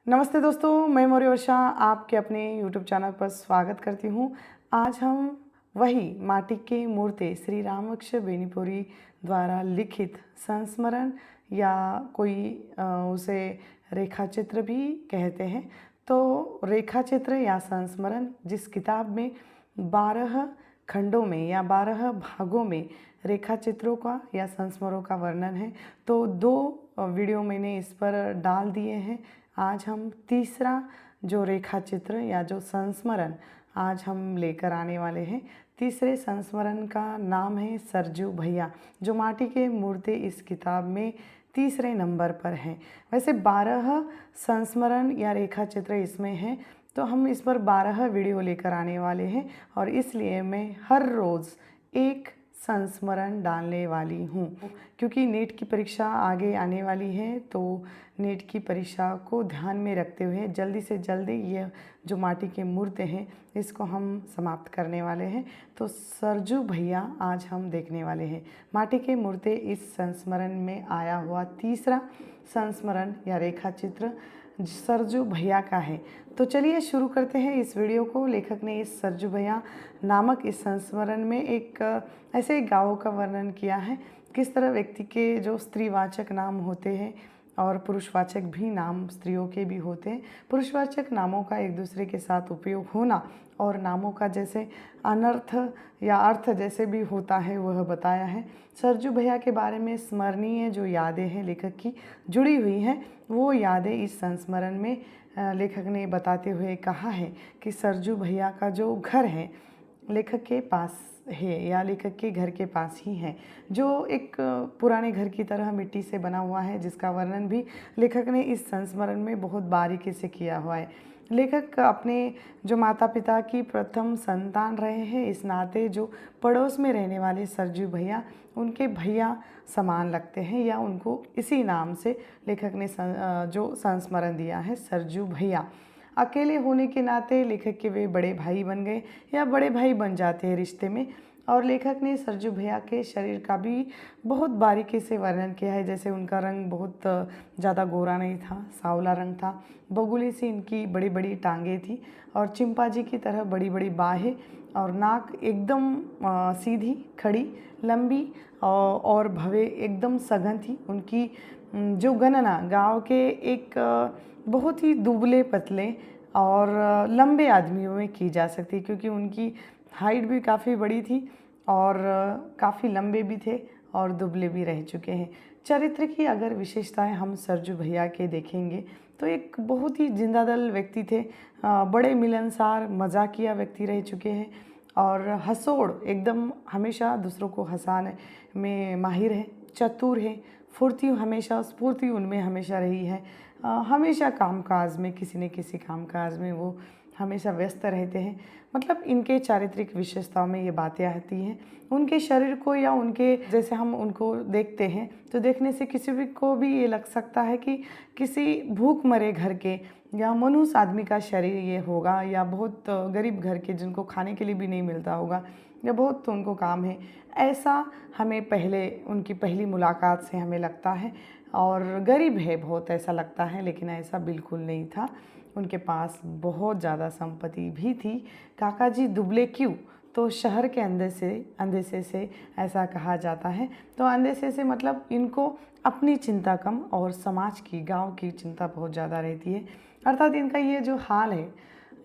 नमस्ते दोस्तों, मैं मौर्य वर्षा आपके अपने YouTube चैनल पर स्वागत करती हूँ। आज हम वही माटी के मूर्ति श्री रामकृष्ण बेनीपुरी द्वारा लिखित संस्मरण या कोई उसे रेखा चित्र भी कहते हैं। तो रेखा चित्र या संस्मरण जिस किताब में 12 खंडों में या 12 भागों में रेखा चित्रों का या संस्मरणों का वर्णन है, तो 2 वीडियो मैंने इस पर डाल दिए हैं। आज हम तीसरा जो रेखा चित्र या जो संस्मरण आज हम लेकर आने वाले हैं। तीसरे संस्मरण का नाम है सरजू भैया, जो माटी के मूर्ति इस किताब में तीसरे नंबर पर हैं। वैसे 12 संस्मरण या रेखा चित्र इसमें हैं, तो हम इस पर 12 वीडियो लेकर आने वाले हैं और इसलिए मैं हर रोज़ एक संस्मरण डालने वाली हूँ, क्योंकि नीट की परीक्षा आगे आने वाली है। तो नीट की परीक्षा को ध्यान में रखते हुए जल्दी से जल्दी ये जो माटी के मूर्ति हैं इसको हम समाप्त करने वाले हैं। तो सरजू भैया आज हम देखने वाले हैं। माटी के मूर्ति इस संस्मरण में आया हुआ तीसरा संस्मरण या रेखा चित्र सरजू भैया का है। तो चलिए शुरू करते हैं इस वीडियो को। लेखक ने इस सरजू भैया नामक इस संस्मरण में एक ऐसे एक गाँव का वर्णन किया है, किस तरह व्यक्ति के जो स्त्रीवाचक नाम होते हैं और पुरुषवाचक भी नाम स्त्रियों के भी होते हैं। पुरुषवाचक नामों का एक दूसरे के साथ उपयोग होना और नामों का जैसे अनर्थ या अर्थ जैसे भी होता है वह बताया है। सरजू भैया के बारे में स्मरणीय जो यादें हैं लेखक की जुड़ी हुई हैं, वो यादें इस संस्मरण में लेखक ने बताते हुए कहा है कि सरजू भैया का जो घर है लेखक के पास है या लेखक के घर के पास ही है, जो एक पुराने घर की तरह मिट्टी से बना हुआ है, जिसका वर्णन भी लेखक ने इस संस्मरण में बहुत बारीकी से किया हुआ है। लेखक अपने जो माता पिता की प्रथम संतान रहे हैं, इस नाते जो पड़ोस में रहने वाले सरजू भैया उनके भैया समान लगते हैं या उनको इसी नाम से लेखक ने जो संस्मरण दिया है सरजू भैया। अकेले होने के नाते लेखक के वे बड़े भाई बन गए या बड़े भाई बन जाते हैं रिश्ते में। और लेखक ने सरजू भैया के शरीर का भी बहुत बारीकी से वर्णन किया है। जैसे उनका रंग बहुत ज़्यादा गोरा नहीं था, सांवला रंग था, बगुली सी इनकी बड़ी बड़ी टांगें थी और चिंपांजी की तरह बड़ी बड़ी बाहें और नाक एकदम सीधी खड़ी लंबी और भवे एकदम सघन थी। उनकी जो गणना गांव के एक बहुत ही दुबले पतले और लंबे आदमियों में की जा सकती, क्योंकि उनकी हाइट भी काफ़ी बड़ी थी और काफ़ी लंबे भी थे और दुबले भी रह चुके हैं। चरित्र की अगर विशेषताएं हम सरजू भैया के देखेंगे तो एक बहुत ही जिंदादिल व्यक्ति थे, बड़े मिलनसार मजाकिया व्यक्ति रह चुके हैं और हंसोड़ एकदम हमेशा दूसरों को हंसाने में माहिर है, चतुर है, फुर्ती हमेशा स्फूर्ति उनमें हमेशा रही है। हमेशा कामकाज में किसी न किसी कामकाज में वो हमेशा व्यस्त रहते हैं। मतलब इनके चारित्रिक विशेषताओं में ये बातें आती हैं। उनके शरीर को या उनके जैसे हम उनको देखते हैं तो देखने से किसी भी को भी ये लग सकता है कि किसी भूख मरे घर के या मनुष्य आदमी का शरीर ये होगा, या बहुत गरीब घर के जिनको खाने के लिए भी नहीं मिलता होगा या बहुत तो उनको काम है, ऐसा हमें पहले उनकी पहली मुलाकात से हमें लगता है। और गरीब है बहुत ऐसा लगता है, लेकिन ऐसा बिल्कुल नहीं था। उनके पास बहुत ज़्यादा संपत्ति भी थी। काका जी दुबले क्यों? तो शहर के अंदेशे से ऐसा कहा जाता है। तो अंदेशे से मतलब इनको अपनी चिंता कम और समाज की गांव की चिंता बहुत ज़्यादा रहती है। अर्थात इनका ये जो हाल है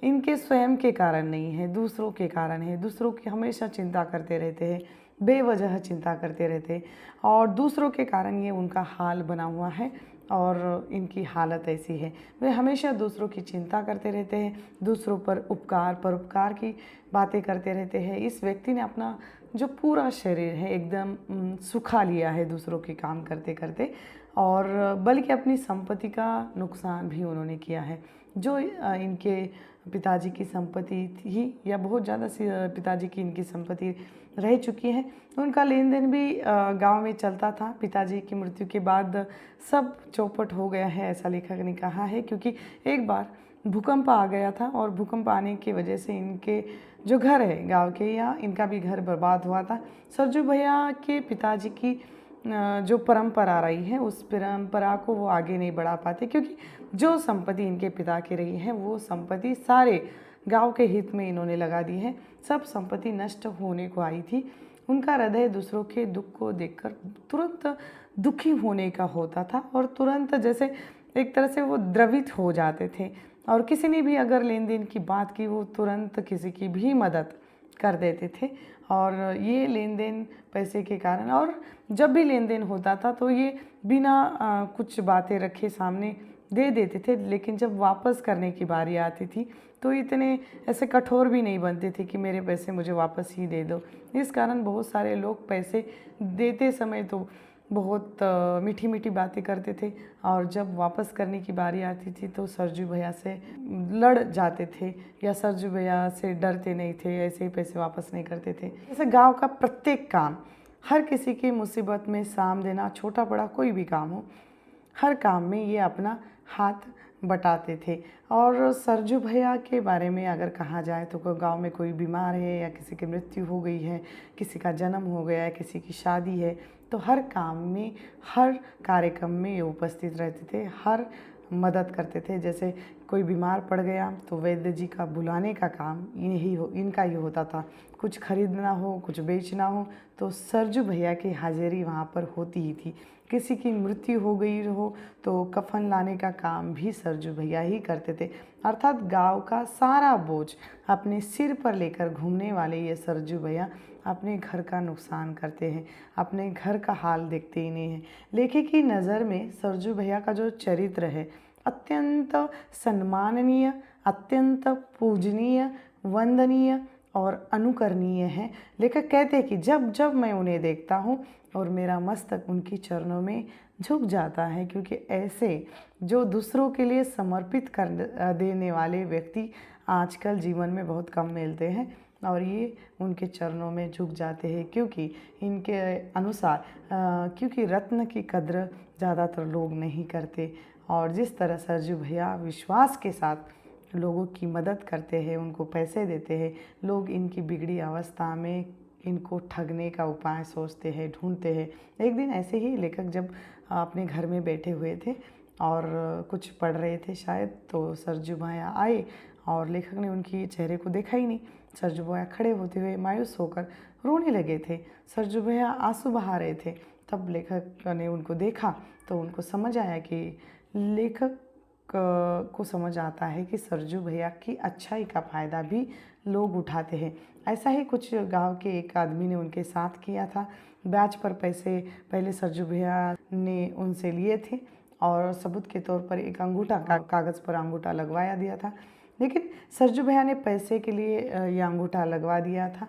इनके स्वयं के कारण नहीं है, दूसरों के कारण है। दूसरों की हमेशा चिंता करते रहते हैं, बेवजह चिंता करते रहते हैं और दूसरों के कारण ये उनका हाल बना हुआ है और इनकी हालत ऐसी है। वे हमेशा दूसरों की चिंता करते रहते हैं, दूसरों पर परोपकार की बातें करते रहते हैं। इस व्यक्ति ने अपना जो पूरा शरीर है एकदम सुखा लिया है दूसरों के काम करते करते, और बल्कि अपनी संपत्ति का नुकसान भी उन्होंने किया है। जो इनके पिताजी की संपत्ति थी या बहुत ज़्यादा पिताजी की इनकी संपत्ति रह चुकी है, उनका लेन देन भी गांव में चलता था। पिताजी की मृत्यु के बाद सब चौपट हो गया है, ऐसा लेखक ने कहा है, क्योंकि एक बार भूकंप आ गया था और भूकंप आने की वजह से इनके जो घर है गांव के या इनका भी घर बर्बाद हुआ था। सरजू भैया के पिताजी की जो परंपरा रही है उस परंपरा को वो आगे नहीं बढ़ा पाते, क्योंकि जो संपत्ति इनके पिता की रही है वो संपत्ति सारे गांव के हित में इन्होंने लगा दी है। सब संपत्ति नष्ट होने को आई थी। उनका हृदय दूसरों के दुख को देखकर तुरंत दुखी होने का होता था और तुरंत जैसे एक तरह से वो द्रवित हो जाते थे, और किसी ने भी अगर लेन देन की बात की वो तुरंत किसी की भी मदद कर देते थे। और ये लेन देन पैसे के कारण, और जब भी लेन देन होता था तो ये बिना कुछ बातें रखे सामने दे देते थे, लेकिन जब वापस करने की बारी आती थी तो इतने ऐसे कठोर भी नहीं बनते थे कि मेरे पैसे मुझे वापस ही दे दो। इस कारण बहुत सारे लोग पैसे देते समय तो बहुत मीठी मीठी बातें करते थे, और जब वापस करने की बारी आती थी तो सरजू भैया से लड़ जाते थे, या सरजू भैया से डरते नहीं थे, ऐसे ही पैसे वापस नहीं करते थे। जैसे गांव का प्रत्येक काम, हर किसी की मुसीबत में साम देना, छोटा बड़ा कोई भी काम हो, हर काम में ये अपना हाथ बटाते थे। और सरजू भैया के बारे में अगर कहा जाए तो गांव में कोई बीमार है या किसी की मृत्यु हो गई है, किसी का जन्म हो गया है, किसी की शादी है, तो हर काम में, हर कार्यक्रम में ये उपस्थित रहते थे, हर मदद करते थे। जैसे कोई बीमार पड़ गया तो वैद्य जी का बुलाने का काम इनका ही होता था। कुछ खरीदना हो, कुछ बेचना हो तो सरजू भैया की हाजिरी वहाँ पर होती ही थी। किसी की मृत्यु हो गई हो तो कफन लाने का काम भी सरजू भैया ही करते थे। अर्थात गांव का सारा बोझ अपने सिर पर लेकर घूमने वाले ये सरजू भैया अपने घर का नुकसान करते हैं, अपने घर का हाल देखते ही नहीं हैं। लेखक की नज़र में सरजू भैया का जो चरित्र है अत्यंत सम्माननीय, अत्यंत पूजनीय, वंदनीय और अनुकरणीय है। लेखक कहते हैं कि जब जब मैं उन्हें देखता हूँ और मेरा मस्तक उनकी चरणों में झुक जाता है, क्योंकि ऐसे जो दूसरों के लिए समर्पित कर देने वाले व्यक्ति आजकल जीवन में बहुत कम मिलते हैं, और ये उनके चरणों में झुक जाते हैं। क्योंकि इनके अनुसार क्योंकि रत्न की कद्र ज़्यादातर लोग नहीं करते, और जिस तरह सरजू भैया विश्वास के साथ लोगों की मदद करते हैं, उनको पैसे देते हैं, लोग इनकी बिगड़ी अवस्था में इनको ठगने का उपाय सोचते हैं, ढूंढते हैं। एक दिन ऐसे ही लेखक जब अपने घर में बैठे हुए थे और कुछ पढ़ रहे थे शायद, तो सरजू भैया आए और लेखक ने उनकी चेहरे को देखा ही नहीं। सरजू भैया खड़े होते हुए मायूस होकर रोने लगे थे। सरजू भैया आंसू बहा रहे थे। तब लेखक ने उनको देखा तो उनको समझ आया कि लेखक को समझ आता है कि सरजू भैया की अच्छाई का फ़ायदा भी लोग उठाते हैं। ऐसा ही कुछ गांव के एक आदमी ने उनके साथ किया था। ब्याज पर पैसे पहले सरजू भैया ने उनसे लिए थे और सबूत के तौर पर एक अंगूठा कागज़ पर अंगूठा लगवाया दिया था, लेकिन सरजू भैया ने पैसे के लिए ये अंगूठा लगवा दिया था।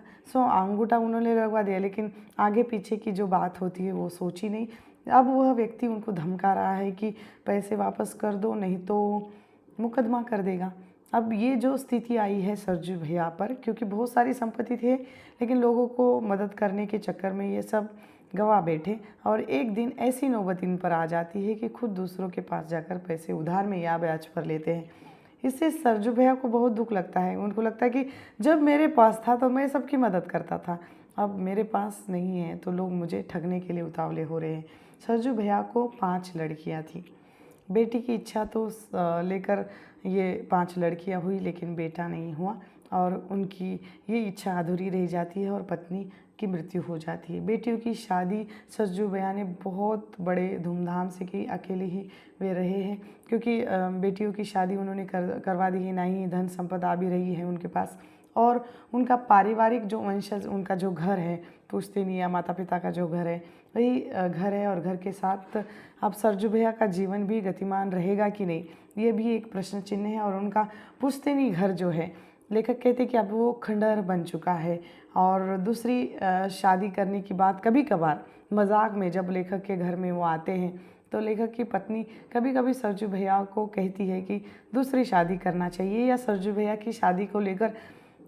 अंगूठा उन्होंने लगवा दिया, लेकिन आगे पीछे की जो बात होती है वो सोची नहीं। अब वह व्यक्ति उनको धमका रहा है कि पैसे वापस कर दो नहीं तो मुकदमा कर देगा। अब ये जो स्थिति आई है सरजू भैया पर, क्योंकि बहुत सारी संपत्ति थे लेकिन लोगों को मदद करने के चक्कर में ये सब गवा बैठे, और एक दिन ऐसी नौबत इन पर आ जाती है कि खुद दूसरों के पास जाकर पैसे उधार में या ब्याज पर लेते हैं। इससे सरजू भैया को बहुत दुख लगता है। उनको लगता है कि जब मेरे पास था तो मैं सबकी मदद करता था, अब मेरे पास नहीं है तो लोग मुझे ठगने के लिए उतावले हो रहे हैं। सरजू भैया को 5 लड़कियां थी। बेटी की इच्छा तो लेकर ये 5 लड़कियां हुई, लेकिन बेटा नहीं हुआ और उनकी ये इच्छा अधूरी रह जाती है और पत्नी की मृत्यु हो जाती है। बेटियों की शादी सरजू भैया ने बहुत बड़े धूमधाम से की, अकेले ही वे रहे हैं, क्योंकि बेटियों की शादी उन्होंने करवा दी है, ना ही धन संपदा भी रही है उनके पास, और उनका पारिवारिक जो वंशज, उनका जो घर है पुश्तैनी या माता पिता का जो घर है वही घर है, और घर के साथ अब सरजू भैया का जीवन भी गतिमान रहेगा कि नहीं, ये भी एक प्रश्न चिन्ह है। और उनका पुश्तैनी घर जो है, लेखक कहते हैं कि अब वो खंडहर बन चुका है। और दूसरी शादी करने की बात कभी कभार मजाक में जब लेखक के घर में वो आते हैं तो लेखक की पत्नी कभी कभी सरजू भैया को कहती है कि दूसरी शादी करना चाहिए, या सरजू भैया की शादी को लेकर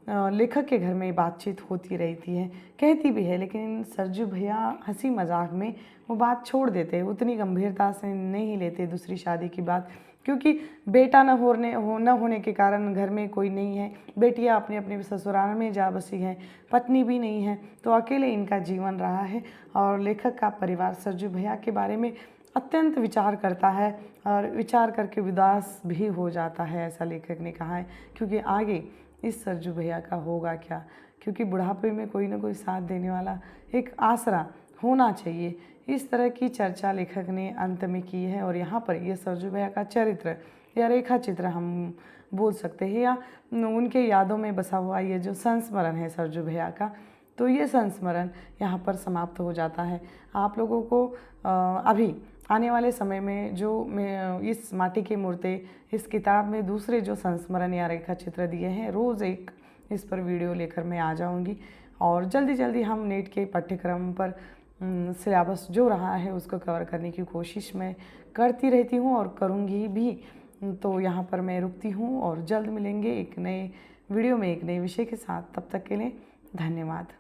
लेखक के घर में बातचीत होती रहती है, कहती भी है, लेकिन सरजू भैया हंसी मजाक में वो बात छोड़ देते हैं, उतनी गंभीरता से नहीं लेते दूसरी शादी की बात। क्योंकि बेटा न होने के कारण घर में कोई नहीं है, बेटियां अपने अपने ससुराल में जा बसी हैं, पत्नी भी नहीं है, तो अकेले इनका जीवन रहा है। और लेखक का परिवार सरजू भैया के बारे में अत्यंत विचार करता है और विचार करके उदास भी हो जाता है, ऐसा लेखक ने कहा है। क्योंकि आगे इस सरजू भैया का होगा क्या, क्योंकि बुढ़ापे में कोई ना कोई साथ देने वाला एक आसरा होना चाहिए। इस तरह की चर्चा लेखक ने अंत में की है। और यहाँ पर ये सरजू भैया का चरित्र या रेखा चित्र हम बोल सकते हैं, या उनके यादों में बसा हुआ ये जो संस्मरण है सरजू भैया का, तो ये संस्मरण यहाँ पर समाप्त हो जाता है। आप लोगों को अभी आने वाले समय में जो मैं इस माटी की मूर्ति इस किताब में दूसरे जो संस्मरण या रेखा चित्र दिए हैं, रोज़ एक इस पर वीडियो लेकर मैं आ जाऊंगी। और जल्दी जल्दी हम नेट के पाठ्यक्रम पर सिलेबस जो रहा है उसको कवर करने की कोशिश मैं करती रहती हूँ और करूँगी भी। तो यहाँ पर मैं रुकती हूँ और जल्द मिलेंगे एक नए वीडियो में एक नए विषय के साथ। तब तक के लिए धन्यवाद।